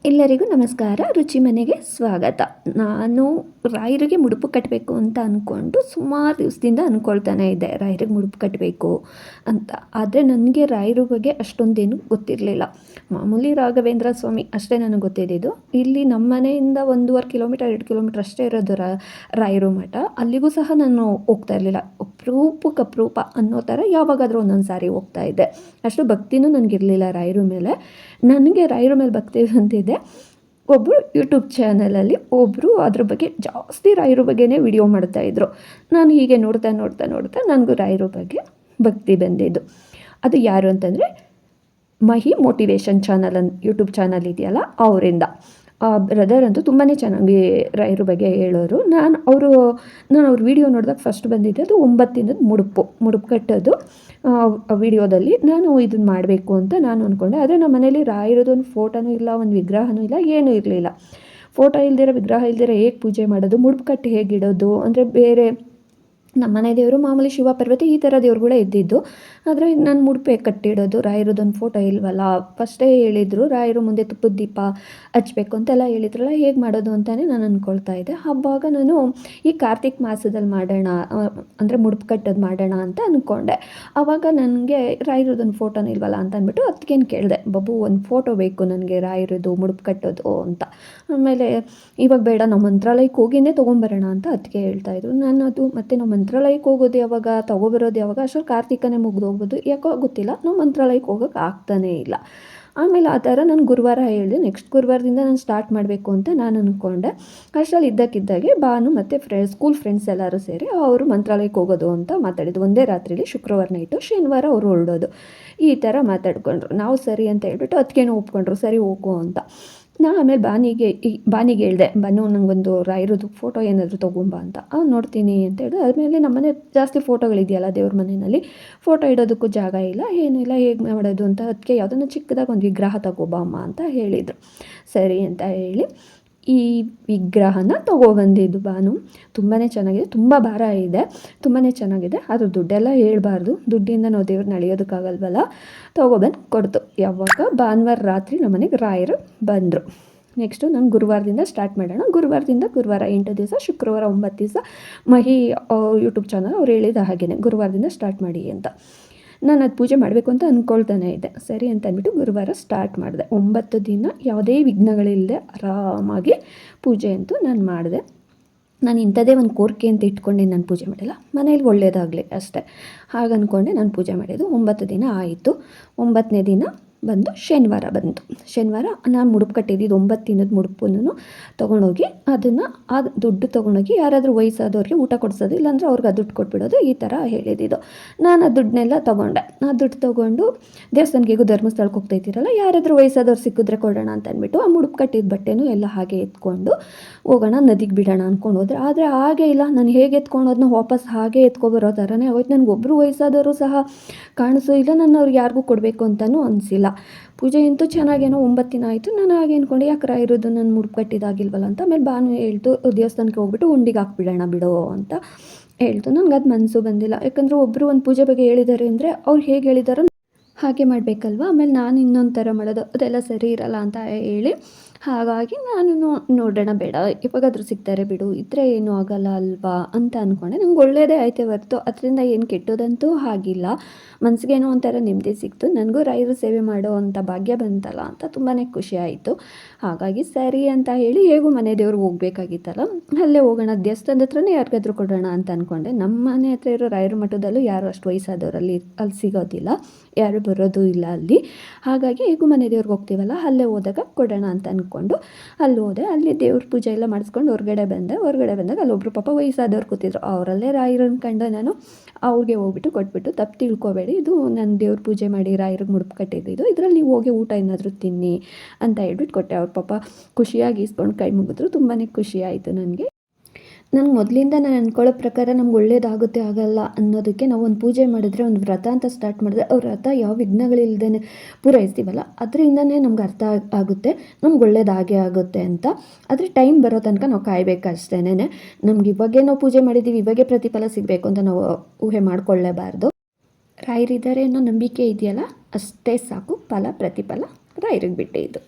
ಎಲ್ಲರಿಗೂ ನಮಸ್ಕಾರ. ರುಚಿ ಮನೆಗೆ ಸ್ವಾಗತ. ನಾನು ರಾಯರಿಗೆ ಮುಡುಪು ಕಟ್ಟಬೇಕು ಅಂತ ಅಂದ್ಕೊಂಡು ಸುಮಾರು ದಿವಸದಿಂದ ಅಂದ್ಕೊಳ್ತಾನೆ ಇದ್ದೆ, ರಾಯರಿಗೆ ಮುಡುಪು ಕಟ್ಟಬೇಕು ಅಂತ. ಆದರೆ ನನಗೆ ರಾಯರ ಬಗ್ಗೆ ಅಷ್ಟೊಂದೇನು ಗೊತ್ತಿರಲಿಲ್ಲ. ಮಾಮೂಲಿ ರಾಘವೇಂದ್ರ ಸ್ವಾಮಿ ಅಷ್ಟೇ ನನಗೆ ಗೊತ್ತಿದ್ದಿದ್ದು. ಇಲ್ಲಿ ನಮ್ಮ ಮನೆಯಿಂದ 1.5 ಕಿಲೋಮೀಟರ್ 2 ಕಿಲೋಮೀಟರ್ ಅಷ್ಟೇ ಇರೋದು ರಾಯರು ಮಠ. ಅಲ್ಲಿಗೂ ಸಹ ನಾನು ಹೋಗ್ತಾ ಇರಲಿಲ್ಲ. ಅಪರೂಪ ಅನ್ನೋ ಥರ ಯಾವಾಗಾದರೂ ಒಂದೊಂದು ಸಾರಿ ಹೋಗ್ತಾ ಇದ್ದೆ. ಅಷ್ಟು ಭಕ್ತಿನೂ ನನಗಿರಲಿಲ್ಲ ರಾಯರ ಮೇಲೆ. ನನಗೆ ರಾಯರ ಮೇಲೆ ಭಕ್ತಿ ಬಂದಿದೆ. ಒಬ್ಬರು ಯೂಟ್ಯೂಬ್ ಚಾನಲಲ್ಲಿ ಒಬ್ಬರು ಅದ್ರ ಬಗ್ಗೆ ಜಾಸ್ತಿ ರಾಯರ ಬಗ್ಗೆನೇ ವಿಡಿಯೋ ಮಾಡ್ತಾಯಿದ್ರು. ನಾನು ಹೀಗೆ ನೋಡ್ತಾ ನನಗೂ ರಾಯರ ಬಗ್ಗೆ ಭಕ್ತಿ ಬಂದಿದ್ದು. ಅದು ಯಾರು ಅಂತಂದರೆ ಮಹಿ ಮೋಟಿವೇಶನ್ ಚಾನಲ್ ಯೂಟ್ಯೂಬ್ ಚಾನಲ್ ಇದೆಯಲ್ಲ, ಅವರಿಂದ. ಆ ಬ್ರದರ್ ಅಂತೂ ತುಂಬಾ ಚೆನ್ನಾಗಿ ರಾಯರ ಬಗ್ಗೆ ಹೇಳೋರು. ನಾನು ಅವ್ರ ವಿಡಿಯೋ ನೋಡಿದಾಗ ಫಸ್ಟ್ ಬಂದಿದ್ದೆ ಅದು 9 ದಿನದ ಮುಡುಪು ಕಟ್ಟೋದು ವಿಡಿಯೋದಲ್ಲಿ. ನಾನು ಇದನ್ನು ಮಾಡಬೇಕು ಅಂತ ನಾನು ಅಂದ್ಕೊಂಡೆ. ಆದರೆ ನಮ್ಮ ಮನೇಲಿ ರಾಯರದೊಂದು ಫೋಟೋನೂ ಇಲ್ಲ, ಒಂದು ವಿಗ್ರಹನೂ ಇಲ್ಲ, ಏನೂ ಇರಲಿಲ್ಲ. ಫೋಟೋ ಇಲ್ದಿರೋ, ವಿಗ್ರಹ ಇಲ್ದಿರೋ ಹೇಗೆ ಪೂಜೆ ಮಾಡೋದು, ಮುಡುಪು ಕಟ್ಟಿ ಹೇಗಿಡೋದು ಅಂದರೆ ಬೇರೆ ನಮ್ಮ ಮನೆ ದೇವರು ಮಾಮೂಲಿ ಶಿವ ಪಾರ್ವತಿ ಈ ಥರ ದೇವ್ರುಗಳೇ ಇದ್ದಿದ್ದು. ಆದರೆ ನಾನು ಮುಡುಪೆ ಕಟ್ಟಿಡೋದು, ರಾಯರದೊಂದು ಫೋಟೋ ಇಲ್ವಲ್ಲ. ಫಸ್ಟೇ ಹೇಳಿದರು ರಾಯರು ಮುಂದೆ ತುಪ್ಪದ ದೀಪ ಹಚ್ಬೇಕು ಅಂತೆಲ್ಲ ಹೇಳಿದ್ರಲ್ಲ, ಹೇಗೆ ಮಾಡೋದು ಅಂತಲೇ ನಾನು ಅಂದ್ಕೊಳ್ತಾ ಇದ್ದೆ. ಆವಾಗ ನಾನು ಈ ಕಾರ್ತಿಕ್ ಮಾಸದಲ್ಲಿ ಮಾಡೋಣ ಅಂದರೆ ಮುಡುಪು ಕಟ್ಟೋದು ಮಾಡೋಣ ಅಂತ ಅಂದ್ಕೊಂಡೆ. ಆವಾಗ ನನಗೆ ರಾಯರದೊಂದು ಫೋಟೋನೂ ಇಲ್ವಲ್ಲ ಅಂತ ಅಂದ್ಬಿಟ್ಟು ಅದಕ್ಕೇನು ಕೇಳಿದೆ, ಬಾಬು ಒಂದು ಫೋಟೋ ಬೇಕು ನನಗೆ ರಾಯರದು ಮುಡುಪು ಕಟ್ಟೋದು ಅಂತ. ಆಮೇಲೆ ಇವಾಗ ಬೇಡ, ನಾವು ಮಂತ್ರಾಲಯಕ್ಕೆ ಹೋಗಿನೇ ತೊಗೊಂಬರೋಣ ಅಂತ ಅದಕ್ಕೆ ಹೇಳ್ತಾಯಿದ್ರು. ನಾನು ಅದು ಮತ್ತು ನಾವು ಮಂತ್ರಾಲಯಕ್ಕೆ ಹೋಗೋದು ಯಾವಾಗ, ತೊಗೊಬರೋದು ಯಾವಾಗ, ಅಷ್ಟರಲ್ಲಿ ಕಾರ್ತಿಕನೇ ಮುಗಿದೋಗ್ಬೋದು. ಯಾಕೋ ಗೊತ್ತಿಲ್ಲ, ನಾವು ಮಂತ್ರಾಲಯಕ್ಕೆ ಹೋಗೋಕ್ಕೆ ಆಗ್ತಾನೇ ಇಲ್ಲ. ಆಮೇಲೆ ಆ ಥರ ನಾನು ಗುರುವಾರ ಹೇಳಿದೆ, ನೆಕ್ಸ್ಟ್ ಗುರುವಾರದಿಂದ ನಾನು ಸ್ಟಾರ್ಟ್ ಮಾಡಬೇಕು ಅಂತ ನಾನು ಅಂದ್ಕೊಂಡೆ. ಅಷ್ಟರಲ್ಲಿ ಇದ್ದಕ್ಕಿದ್ದಾಗೆ ಭಾನು ಮತ್ತು ಸ್ಕೂಲ್ ಫ್ರೆಂಡ್ಸ್ ಎಲ್ಲರೂ ಸೇರಿ ಅವರು ಮಂತ್ರಾಲಯಕ್ಕೆ ಹೋಗೋದು ಅಂತ ಮಾತಾಡಿದ್ದು. ಒಂದೇ ರಾತ್ರಿಲಿ ಶುಕ್ರವಾರ ನೈಟು, ಶನಿವಾರ ಅವರು ಹೊರಡೋದು. ಈ ಥರ ಮಾತಾಡ್ಕೊಂಡ್ರು. ನಾವು ಸರಿ ಅಂತ ಹೇಳ್ಬಿಟ್ಟು ಅದಕ್ಕೇನೋ ಒಪ್ಕೊಂಡ್ರು, ಸರಿ ಹೋಗು ಅಂತ. ನಾನು ಆಮೇಲೆ ಬಾನಿಗೆ ಹೇಳಿದೆ, ಬಾನು ನನಗೊಂದು ರಾಯರದು ಫೋಟೋ ಏನಾದರೂ ತೊಗೊಂಬ ಅಂತ. ನೋಡ್ತೀನಿ ಅಂತ ಹೇಳಿದೆ. ಆದಮೇಲೆ ನಮ್ಮನೆ ಜಾಸ್ತಿ ಫೋಟೋಗಳಿದೆಯಲ್ಲ ದೇವ್ರ ಮನೆಯಲ್ಲಿ, ಫೋಟೋ ಇಡೋದಕ್ಕೂ ಜಾಗ ಇಲ್ಲ, ಏನೂ ಇಲ್ಲ, ಹೇಗೆ ಮಾಡೋದು ಅಂತ. ಅದಕ್ಕೆ ಯಾವುದನ್ನು ಚಿಕ್ಕದಾಗಿ ಒಂದು ವಿಗ್ರಹ ತಗೋಬ ಅಮ್ಮ ಅಂತ ಹೇಳಿದರು. ಸರಿ ಅಂತ ಹೇಳಿ ಈ ವಿಗ್ರಹನ ತೊಗೊಬಂದಿದ್ದು ಭಾನು. ತುಂಬಾ ಚೆನ್ನಾಗಿದೆ, ತುಂಬ ಭಾರ ಇದೆ, ತುಂಬಾ ಚೆನ್ನಾಗಿದೆ. ಅದು ದುಡ್ಡೆಲ್ಲ ಹೇಳ್ಬಾರ್ದು, ದುಡ್ಡಿಂದ ನಾವು ದೇವ್ರನ್ನ ಅಳಿಯೋದಕ್ಕಾಗಲ್ವಲ್ಲ. ತೊಗೊಬಂದು ಕೊಡ್ತು. ಯಾವಾಗ ಭಾನುವಾರ ರಾತ್ರಿ ನಮ್ಮನೆಗೆ ರಾಯರು ಬಂದರು. ನೆಕ್ಸ್ಟು ನಾನು ಗುರುವಾರದಿಂದ ಸ್ಟಾರ್ಟ್ ಮಾಡೋಣ. ಗುರುವಾರ 8 ದಿವಸ, ಶುಕ್ರವಾರ 9 ದಿವಸ. ಮಹಿ ಯೂಟ್ಯೂಬ್ ಚಾನಲ್ ಅವ್ರು ಹೇಳಿದ ಹಾಗೆಯೇ ಗುರುವಾರದಿಂದ ಸ್ಟಾರ್ಟ್ ಮಾಡಿ ಅಂತ. ನಾನು ಅದು ಪೂಜೆ ಮಾಡಬೇಕು ಅಂತ ಅಂದ್ಕೊಳ್ತಾನೆ ಇದ್ದೆ. ಸರಿ ಅಂತ ಅಂದ್ಬಿಟ್ಟು ಗುರುವಾರ ಸ್ಟಾರ್ಟ್ ಮಾಡಿದೆ. 9 ದಿನ ಯಾವುದೇ ವಿಘ್ನಗಳಿಲ್ಲದೆ ಆರಾಮಾಗಿ ಪೂಜೆ ಅಂತೂ ನಾನು ಮಾಡಿದೆ. ನಾನು ಇಂಥದ್ದೇ ಒಂದು ಕೋರಿಕೆ ಅಂತ ಇಟ್ಕೊಂಡೆ ನಾನು ಪೂಜೆ ಮಾಡಿಲ್ಲ, ಮನೇಲಿ ಒಳ್ಳೆಯದಾಗಲಿ ಅಷ್ಟೇ ಹಾಗೆ ಅಂದ್ಕೊಂಡೆ ನಾನು ಪೂಜೆ ಮಾಡಿದ್ದು. 9 ದಿನ ಆಯಿತು. 9ನೇ ದಿನ ಶನಿವಾರ ಬಂತು. ಶನಿವಾರ ನಾನು ಮುಡುಪು ಕಟ್ಟಿದ್ದು 9 ದಿನದ ಮುಡುಪನ್ನು ತೊಗೊಂಡೋಗಿ ಅದನ್ನು ಆ ದುಡ್ಡು ತೊಗೊಂಡೋಗಿ ಯಾರಾದರೂ ವಯಸ್ಸಾದವ್ರಿಗೆ ಊಟ ಕೊಡಿಸೋದು, ಇಲ್ಲಾಂದರೆ ಅವ್ರಿಗೆ ಆ ದುಡ್ಡು ಕೊಟ್ಬಿಡೋದು, ಈ ಥರ ಹೇಳಿದ್ದು. ನಾನು ಆ ದುಡ್ಡನ್ನೆಲ್ಲ ತೊಗೊಂಡೆ. ಆ ದುಡ್ಡು ತೊಗೊಂಡು ದೇವಸ್ಥಾನಕ್ಕೆ ಹೇಗೂ ಧರ್ಮಸ್ಥಳಕ್ಕೆ ಹೋಗ್ತಾಯಿದ್ದೀರಲ್ಲ, ಯಾರಾದರೂ ವಯಸ್ಸಾದವ್ರು ಸಿಕ್ಕಿದ್ರೆ ಕೊಡೋಣ ಅಂತ ಅಂದ್ಬಿಟ್ಟು ಆ ಮುಡುಪು ಕಟ್ಟಿದ ಬಟ್ಟೆನೂ ಎಲ್ಲ ಹಾಗೆ ಎತ್ಕೊಂಡು ಹೋಗೋಣ, ನದಿಗೆ ಬಿಡೋಣ ಅಂದ್ಕೊಂಡು ಹೋದರೆ. ಆದರೆ ಹಾಗೆ ಇಲ್ಲ, ನಾನು ಹೇಗೆ ಎತ್ಕೊಂಡೋದನ್ನ ವಾಪಸ್ ಹಾಗೆ ಎತ್ಕೊಬರೋ ಥರನೇ ಆಗೋಯ್ತು. ನನಗೊಬ್ಬರು ವಯಸ್ಸಾದವರು ಸಹ ಕಾಣಿಸೋ ಇಲ್ಲ, ನಾನು ಅವ್ರಿಗೆ ಯಾರಿಗೂ ಕೊಡಬೇಕು ಅಂತಲೂ ಅನಿಸಿಲ್ಲ. ಪೂಜೆ ಅಂತೂ ಚೆನ್ನಾಗೇನೋ 9 ದಿನ ಆಯಿತು. ನಾನು ಹಾಗೆ ಅಂದ್ಕೊಂಡೆ, ಯಾಕೆ ರಾಯರದು ನಾನು ಮುಡುಪು ಕಟ್ಟಿದಾಗಿಲ್ವಲ್ಲ ಅಂತ. ಆಮೇಲೆ ಭಾನು ಹೇಳ್ತು, ದೇವಸ್ಥಾನಕ್ಕೆ ಹೋಗ್ಬಿಟ್ಟು ಉಂಡಿಗೆ ಹಾಕ್ಬಿಡೋಣ ಬಿಡೋ ಅಂತ ಹೇಳ್ತು. ನನಗೆ ಅದು ಮನಸ್ಸು ಬಂದಿಲ್ಲ. ಯಾಕಂದರೆ ಒಬ್ಬರು ಒಂದು ಪೂಜೆ ಬಗ್ಗೆ ಹೇಳಿದ್ದಾರೆ ಅಂದರೆ ಅವ್ರು ಹೇಗೆ ಹೇಳಿದಾರೋ ಹಾಗೆ ಮಾಡಬೇಕಲ್ವ. ಆಮೇಲೆ ನಾನು ಇನ್ನೊಂದು ಥರ ಮಾಡೋದು ಅದೆಲ್ಲ ಸರಿ ಇರಲ್ಲ ಅಂತ ಹೇಳಿ, ಹಾಗಾಗಿ ನಾನು ನೋಡೋಣ ಬೇಡ, ಇವಾಗಾದರೂ ಸಿಗ್ತಾರೆ ಬಿಡು, ಇದ್ದರೆ ಏನೂ ಆಗೋಲ್ಲ ಅಲ್ವಾ ಅಂತ ಅಂದ್ಕೊಂಡೆ. ನಂಗೆ ಒಳ್ಳೆಯದೇ ಆಯ್ತೆ ಹೊರತು ಅದರಿಂದ ಏನು ಕೆಟ್ಟೋದಂತೂ ಆಗಿಲ್ಲ. ಮನಸ್ಸಿಗೇನೋ ಒಂಥರ ನೆಮ್ಮದಿ ಸಿಕ್ತು. ನನಗೂ ರಾಯರ ಸೇವೆ ಮಾಡೋ ಅಂಥ ಭಾಗ್ಯ ಬಂತಲ್ಲ ಅಂತ ತುಂಬಾ ಖುಷಿ ಆಯಿತು. ಹಾಗಾಗಿ ಸರಿ ಅಂತ ಹೇಳಿ, ಹೇಗೂ ಮನೆ ದೇವ್ರಿಗೆ ಹೋಗ್ಬೇಕಾಗಿತ್ತಲ್ಲ, ಅಲ್ಲೇ ಹೋಗೋಣ, ದೇವಸ್ಥಾನದ ಹತ್ರನೇ ಯಾರಿಗಾದ್ರೂ ಕೊಡೋಣ ಅಂತ ಅಂದ್ಕೊಂಡೆ. ನಮ್ಮ ಮನೆ ಹತ್ರ ಇರೋ ರಾಯರ ಮಠದಲ್ಲೂ ಯಾರು ಅಷ್ಟು ವಯಸ್ಸಾದವರಲ್ಲಿ ಅಲ್ಲಿ ಸಿಗೋದಿಲ್ಲ, ಯಾರು ಬರೋದು ಇಲ್ಲ ಅಲ್ಲಿ. ಹಾಗಾಗಿ ಹೇಗೂ ಮನೆ ದೇವ್ರಿಗೆ ಹೋಗ್ತೀವಲ್ಲ, ಅಲ್ಲೇ ಹೋದಾಗ ಕೊಡೋಣ ಅಂತ ಅಂದ್ಕೊಂಡು ಅಲ್ಲಿ ಹೋದೆ. ಅಲ್ಲಿ ದೇವ್ರ ಪೂಜೆ ಎಲ್ಲ ಮಾಡಿಸ್ಕೊಂಡು ಹೊರಗಡೆ ಬಂದಾಗ ಅಲ್ಲೊಬ್ಬರು ಪಾಪ ವಯಸ್ಸಾದವ್ರು ಕೂತಿದ್ರು. ಅವರಲ್ಲೇ ರಾಯರನ್ನು ಕಂಡು ನಾನು ಅವ್ರಿಗೆ ಹೋಗ್ಬಿಟ್ಟು ಕೊಟ್ಬಿಟ್ಟು, ತಪ್ಪು ತಿಳ್ಕೊಬೇಡಿ, ಇದು ನಾನು ದೇವ್ರ ಪೂಜೆ ಮಾಡಿ ರಾಯರಿಗೆ ಮುಡುಪು ಕಟ್ಟಿದ್ದು, ಇದರಲ್ಲಿ ನೀವು ಹೋಗಿ ಊಟ ಏನಾದರೂ ತಿನ್ನಿ ಅಂತ ಹೇಳ್ಬಿಟ್ಟು ಕೊಟ್ಟೆ. ಅವ್ರ ಪಾಪ ಖುಷಿಯಾಗಿ ಇಸ್ಕೊಂಡು ಕೈ ಮುಗಿದ್ರು. ತುಂಬಾ ಖುಷಿ ಆಯಿತು ನನಗೆ. ನನಗೆ ಮೊದಲಿಂದ ನಾನು ಅಂದ್ಕೊಳ್ಳೋ ಪ್ರಕಾರ ನಮ್ಗೆ ಒಳ್ಳೇದಾಗುತ್ತೆ ಆಗಲ್ಲ ಅನ್ನೋದಕ್ಕೆ, ನಾವು ಒಂದು ಪೂಜೆ ಮಾಡಿದ್ರೆ, ಒಂದು ವ್ರತ ಅಂತ ಸ್ಟಾರ್ಟ್ ಮಾಡಿದ್ರೆ, ಅವ್ರ ವ್ರತ ಯಾವ ವಿಘ್ನಗಳಿಲ್ಲದೇ ಪೂರೈಸ್ತೀವಲ್ಲ, ಅದರಿಂದನೇ ನಮ್ಗೆ ಅರ್ಥ ಆಗುತ್ತೆ ನಮ್ಗೆ ಒಳ್ಳೇದಾಗೇ ಆಗುತ್ತೆ ಅಂತ. ಆದರೆ ಟೈಮ್ ಬರೋ ತನಕ ನಾವು ಕಾಯಬೇಕಷ್ಟೇನೆ. ನಮ್ಗೆ ಇವಾಗೇ ನಾವು ಪೂಜೆ ಮಾಡಿದ್ದೀವಿ, ಇವಾಗೇ ಪ್ರತಿಫಲ ಸಿಗಬೇಕು ಅಂತ ನಾವು ಊಹೆ ಮಾಡ್ಕೊಳ್ಳೇಬಾರ್ದು. ರಾಯರಿದ್ದಾರೆ ಅನ್ನೋ ನಂಬಿಕೆ ಇದೆಯಲ್ಲ, ಅಷ್ಟೇ ಸಾಕು. ಫಲ ಪ್ರತಿಫಲ ರಾಯರಿಗೆ ಬಿಟ್ಟೆ ಇದು.